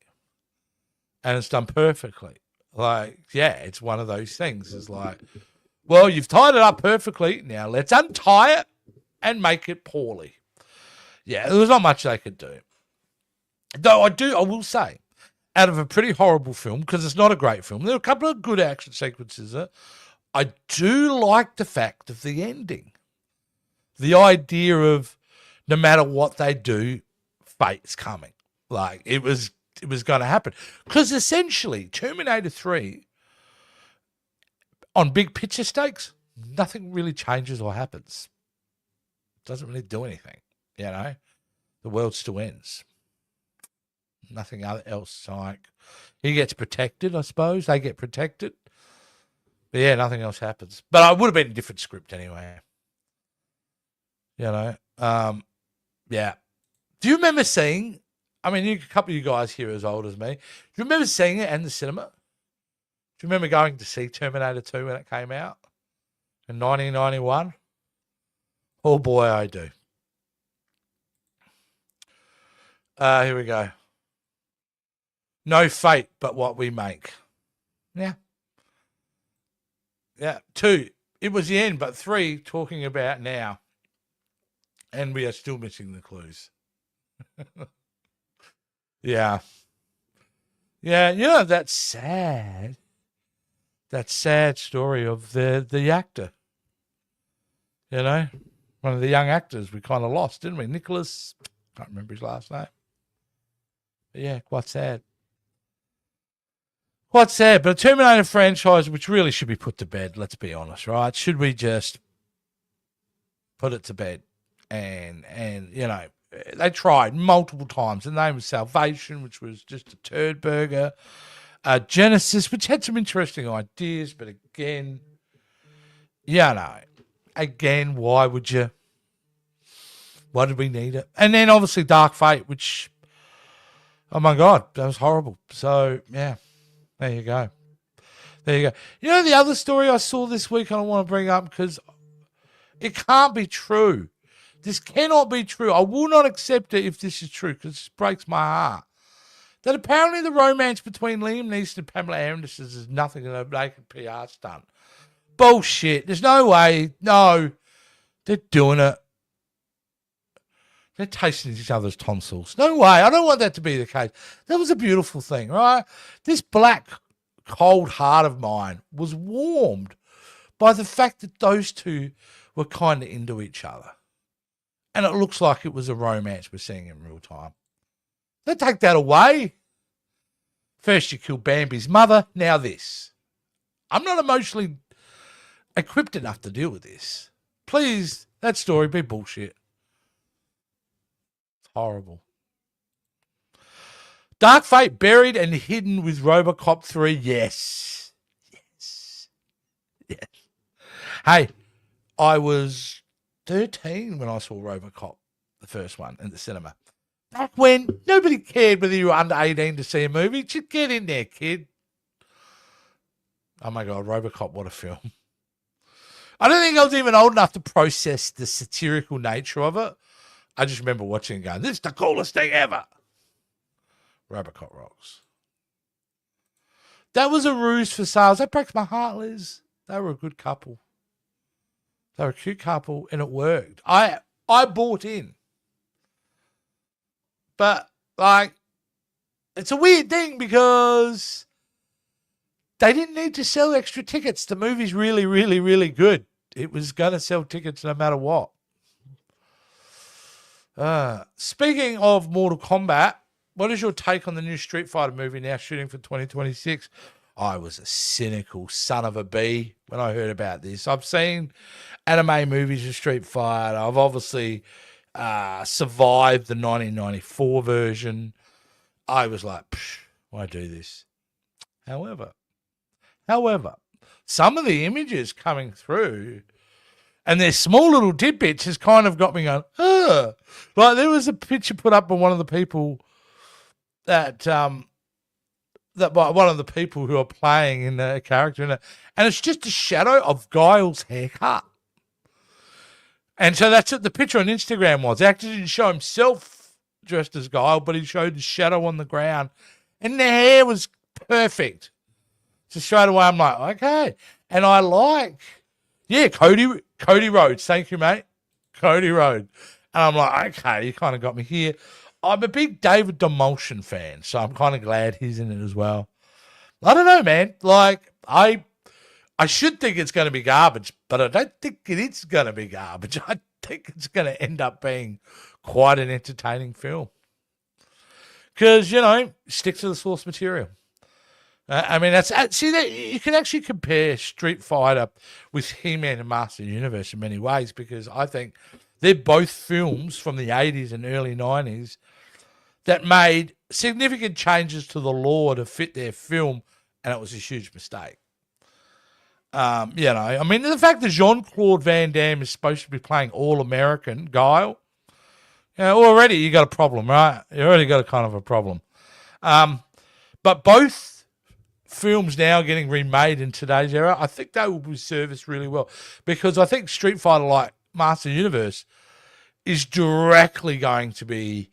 And it's done perfectly. It's one of those things. It's like, well, you've tied it up perfectly. Now let's untie it and make it poorly. Yeah, there was not much they could do. Though I will say, out of a pretty horrible film, because it's not a great film, there are a couple of good action sequences in it. I do like the fact of the ending. The idea of no matter what they do, fate's coming. Like, it was going to happen. Because essentially, Terminator 3, on big picture stakes, nothing really changes or happens. It doesn't really do anything, The world still ends. Nothing else. Like, he gets protected, I suppose. They get protected. But yeah, nothing else happens. But I would have been a different script anyway. Yeah. Do you remember seeing, a couple of you guys here are as old as me. Do you remember seeing it in the cinema? Do you remember going to see Terminator 2 when it came out in 1991? Oh boy, I do. Here we go. No fate but what we make. Yeah. Yeah. 2, it was the end, but 3, talking about now. And we are still missing the clues. Yeah. Yeah, that's sad. That sad story of the actor. One of the young actors we kind of lost, didn't we? Nicholas, can't remember his last name. But yeah, quite sad. Quite sad, but a Terminator franchise which really should be put to bed, let's be honest, right? Should we just put it to bed? And they tried multiple times. The name was Salvation, which was just a turd burger. Genesis, which had some interesting ideas, but again, again, why would you? Why did we need it? And then obviously Dark Fate, which, oh my God, that was horrible. So, yeah, there you go. There you go. The other story I saw this week I don't want to bring up because it can't be true. This cannot be true. I will not accept it if this is true because it breaks my heart. that apparently the romance between Liam Neeson and Pamela Anderson is nothing but a naked PR stunt. Bullshit. There's no way. No. They're doing it. They're tasting each other's tonsils. No way. I don't want that to be the case. That was a beautiful thing, right? This black, cold heart of mine was warmed by the fact that those two were kind of into each other. And it looks like it was a romance we're seeing in real time. Don't take that away. First you kill Bambi's mother, now this. I'm not emotionally equipped enough to deal with this. Please, that story be bullshit. It's horrible. Dark Fate buried and hidden with RoboCop 3. Yes. Yes. Yes. Hey, I was 13 when I saw RoboCop, the first one, in the cinema. Back when nobody cared whether you were under 18 to see a movie. Just get in there, kid. Oh my God, RoboCop, what a film. I don't think I was even old enough to process the satirical nature of it. I just remember watching and going, this is the coolest thing ever. RoboCop rocks. That was a ruse for sales. That breaks my heart, Liz. They were a good couple. They were a cute couple, and it worked. I bought in. But, like, it's a weird thing because they didn't need to sell extra tickets. The movie's really, really, really good. It was going to sell tickets no matter what. Speaking of Mortal Kombat, what is your take on the new Street Fighter movie now shooting for 2026? I was a cynical son of a bee when I heard about this. I've seen anime movies of Street Fighter. I've obviously survived the 1994 version. I was like, why do this? However, some of the images coming through and their small little tidbits has kind of got me going, Like there was a picture put up by one of the people that by one of the people who are playing in the character in it, and it's just a shadow of Guile's haircut. And so that's what the picture on Instagram was. The actor didn't show himself dressed as Guile, but he showed the shadow on the ground. And the hair was perfect. So straight away, I'm like, okay. And I like, Cody Rhodes. Thank you, mate. Cody Rhodes. And I'm like, okay, you kind of got me here. I'm a big David Demoltion fan, so I'm kind of glad he's in it as well. I don't know, man. Like, I should think it's going to be garbage, but I don't think it is going to be garbage. I think it's going to end up being quite an entertaining film. Because, stick to the source material. I mean, you can actually compare Street Fighter with He-Man and Master Universe in many ways, because I think they're both films from the 80s and early 90s that made significant changes to the lore to fit their film, and it was a huge mistake. I mean, the fact that Jean-Claude Van Damme is supposed to be playing All-American Guile, already you got a problem, right? You already got a kind of a problem. But both films now getting remade in today's era, I think they will be serviced really well, because I think Street Fighter, like Master Universe, is directly going to be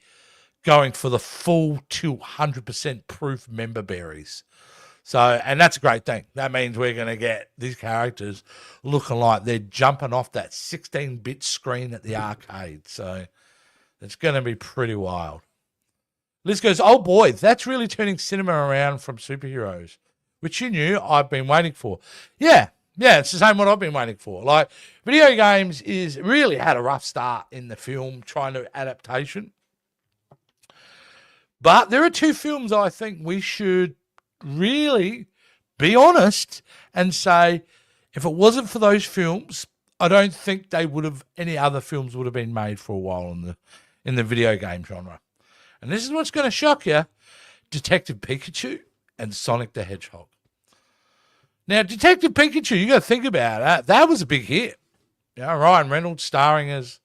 going for the full 200% proof member berries. So, and that's a great thing. That means we're going to get these characters looking like they're jumping off that 16-bit screen at the arcade. So it's going to be pretty wild. Liz goes, oh boy, that's really turning cinema around from superheroes, which you knew I've been waiting for. Yeah, it's the same what I've been waiting for. Like, video games really had a rough start in the film trying to adaptation. But there are two films I think we should really be honest and say, if it wasn't for those films, I don't think any other films would have been made for a while in the video game genre. And this is what's going to shock you: Detective Pikachu and Sonic the Hedgehog. Now, Detective Pikachu, you got to think about that. That was a big hit. Ryan Reynolds starring as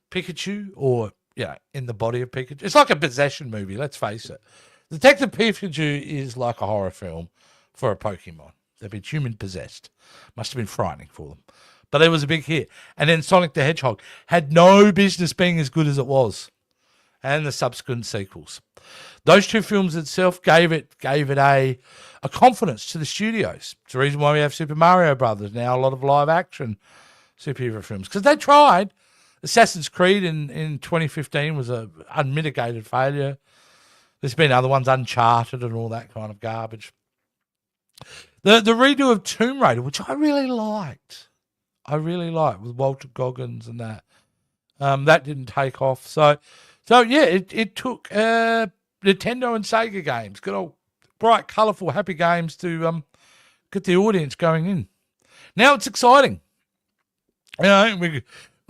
Pikachu, or in the body of Pikachu. It's like a possession movie, let's face it. Detective Pikachu is like a horror film for a Pokemon. They've been human possessed. Must have been frightening for them. But it was a big hit. And then Sonic the Hedgehog had no business being as good as it was. and the subsequent sequels. Those two films itself gave it a confidence to the studios. It's the reason why we have Super Mario Brothers now, a lot of live action superhero films, because they tried. Assassin's Creed in 2015 was a unmitigated failure. There's been other ones, Uncharted and all that kind of garbage. The redo of Tomb Raider, which I really liked, with Walter Goggins and that. That didn't take off. So yeah, it took Nintendo and Sega games, good old bright, colourful, happy games to get the audience going in. Now it's exciting.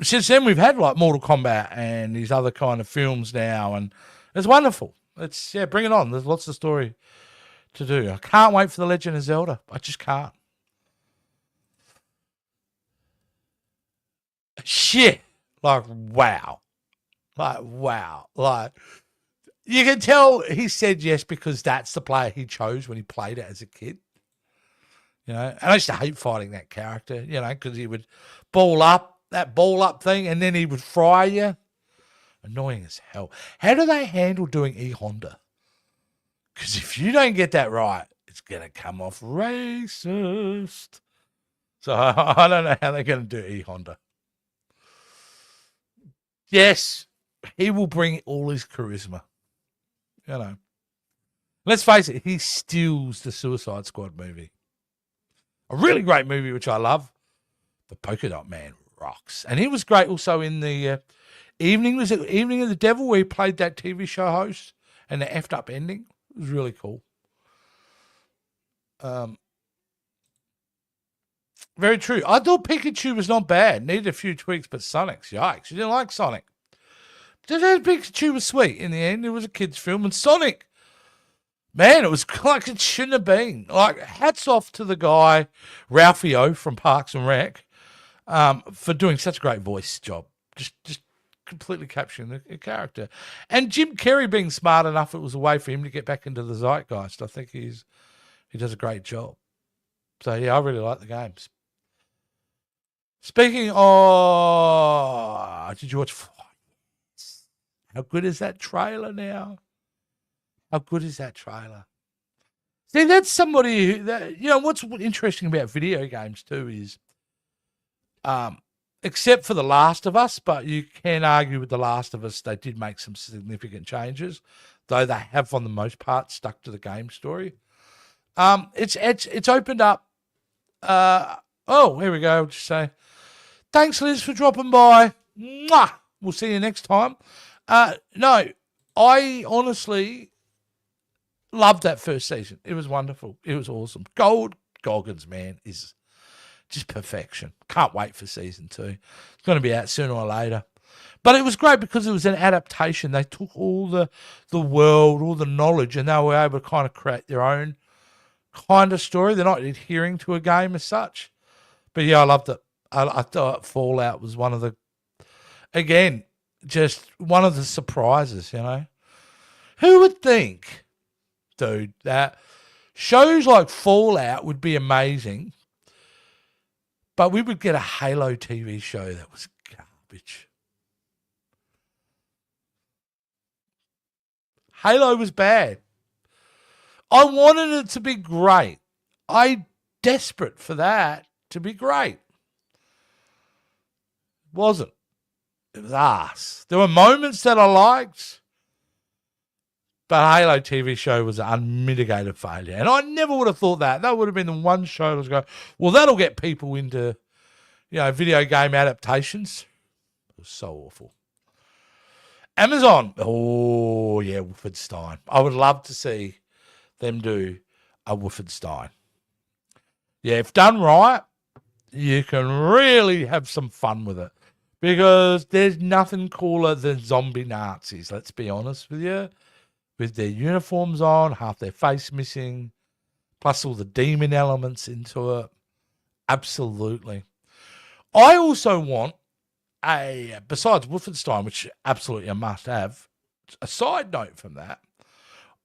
Since then we've had like Mortal Kombat and these other kind of films now, and it's wonderful. Bring it on. There's lots of story to do. I can't wait for The Legend of Zelda. I just can't. Shit. Wow. You can tell he said yes because that's the player he chose when he played it as a kid. And I used to hate fighting that character, because he would ball up thing, and then he would fry you. Annoying as hell. How do they handle doing E-Honda? Because if you don't get that right, it's going to come off racist. So I don't know how they're going to do E-Honda. Yes, he will bring all his charisma. Let's face it, he steals the Suicide Squad movie. A really great movie, which I love. The Polka Dot Man rocks. And he was great also in the Evening of the Devil, where he played that TV show host, and the effed up ending. It was really cool. Very true. I thought Pikachu was not bad. Needed a few tweaks, but Sonic's, yikes. You didn't like Sonic. Pikachu was sweet in the end. It was a kid's film. And Sonic, man, it was like it shouldn't have been. Hats off to the guy, Ralphie O from Parks and Rec, for doing such a great voice job. Just completely capturing the character. And Jim Carrey being smart enough, it was a way for him to get back into the zeitgeist. I think he does a great job. So, yeah, I really like the games. Speaking of... Did you watch... How good is that trailer now? How good is that trailer? See, that's somebody who... what's interesting about video games, too, is... except for The Last of Us, but you can argue with The Last of Us, they did make some significant changes, though they have, for the most part, stuck to the game story. It's opened up. Here we go. I'll just say, thanks, Liz, for dropping by. Mwah! We'll see you next time. No, I honestly loved that first season. It was wonderful. It was awesome. Goggins, man, is just perfection. Can't wait for season 2. It's going to be out sooner or later. But it was great because it was an adaptation. They took all the world, all the knowledge, and they were able to kind of create their own kind of story. They're not adhering to a game as such. But yeah, I loved it. I thought Fallout was one of the, again, just one of the surprises, Who would think, dude, that shows like Fallout would be amazing, but we would get a Halo TV show that was garbage. Halo was bad. I wanted it to be great. I desperate for that to be great. Wasn't. It was ass. There were moments that I liked, but Halo TV show was an unmitigated failure. And I never would have thought that. That would have been the one show that was going, well, that'll get people into, video game adaptations. It was so awful. Amazon. Oh, yeah, Wolfenstein. I would love to see them do a Wolfenstein. Yeah, if done right, you can really have some fun with it. Because there's nothing cooler than zombie Nazis, let's be honest with you. With their uniforms on, half their face missing, plus all the demon elements into it. Absolutely. I also want besides Wolfenstein, which absolutely a must-have, a side note from that,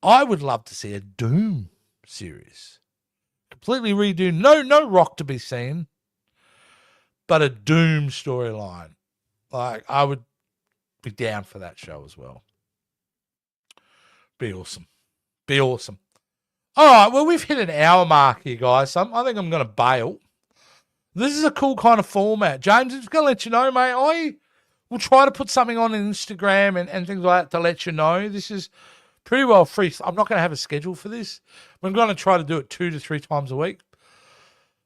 I would love to see a Doom series. Completely redo. No Rock to be seen, but a Doom storyline. I would be down for that show as well. Be awesome. Be awesome. All right, well, we've hit an hour mark here, guys. So I think I'm going to bail. This is a cool kind of format. James, I'm just going to let you know, mate. I will try to put something on Instagram and things like that to let you know. This is pretty well free. I'm not going to have a schedule for this. I'm going to try to do it 2 to 3 times a week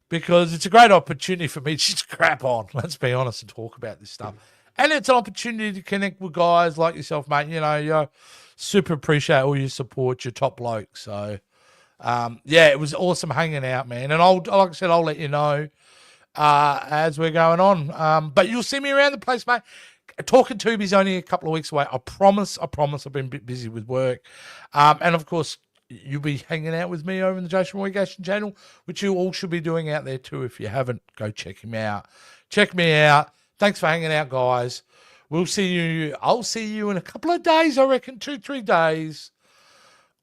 because it's a great opportunity for me to just crap on, let's be honest, and talk about this stuff. And it's an opportunity to connect with guys like yourself, mate. You know, super appreciate all your support, your top bloke. So, yeah, it was awesome hanging out, man. And like I said, I'll let you know as we're going on. But you'll see me around the place, mate. Talking Tubi's only a couple of weeks away. I promise. I've been a bit busy with work. And of course, you'll be hanging out with me over in the Jason Roy Gaston channel, which you all should be doing out there too. If you haven't, go check him out. Check me out. Thanks for hanging out, guys. We'll see you. I'll see you in a couple of days, I reckon, 2-3 days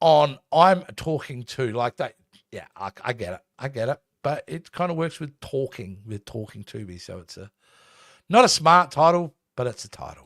on I'm Talking To. Like that. Yeah, I get it. I get it. But it kind of works with Talking Tubi. So it's not a smart title, but it's a title.